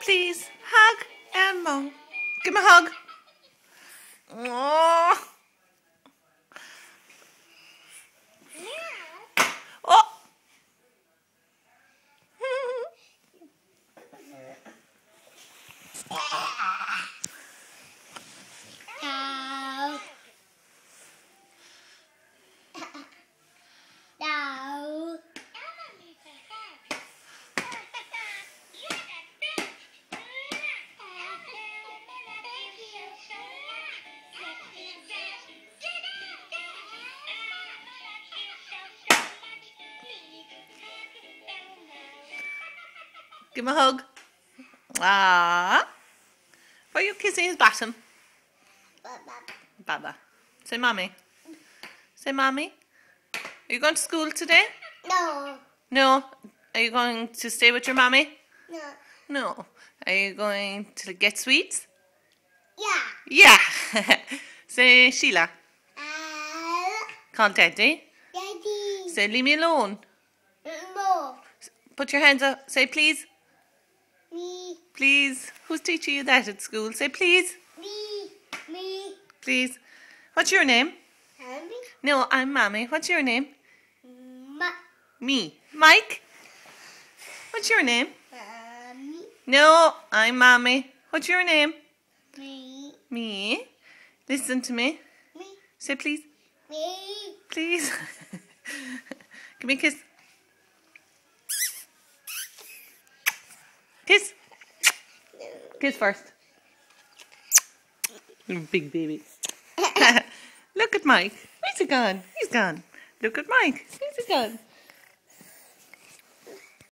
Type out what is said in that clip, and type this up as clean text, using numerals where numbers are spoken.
Please, hug Elmo. Give him a hug. Oh. Oh. Give him a hug. Ah. Why are you kissing his bottom? Baba. Say mommy. Say mommy. Are you going to school today? No. No. Are you going to stay with your mommy? No. No. Are you going to get sweets? Yeah. Yeah. Say Sheila. Call Daddy. Daddy. Say leave me alone. No. Put your hands up. Say please. Me. Please. Who's teaching you that at school? Say please. Me. Please. What's your name? Mommy. No, I'm Mommy. What's your name? Ma. Me. Mike. What's your name? Mommy. No, I'm Mommy. What's your name? Me. Me. Listen to me. Me. Say please. Me. Please. Give me a kiss. Kiss. Kiss first. Big baby. Look at Mike. Where's he gone? He's gone. Look at Mike. Where's he gone?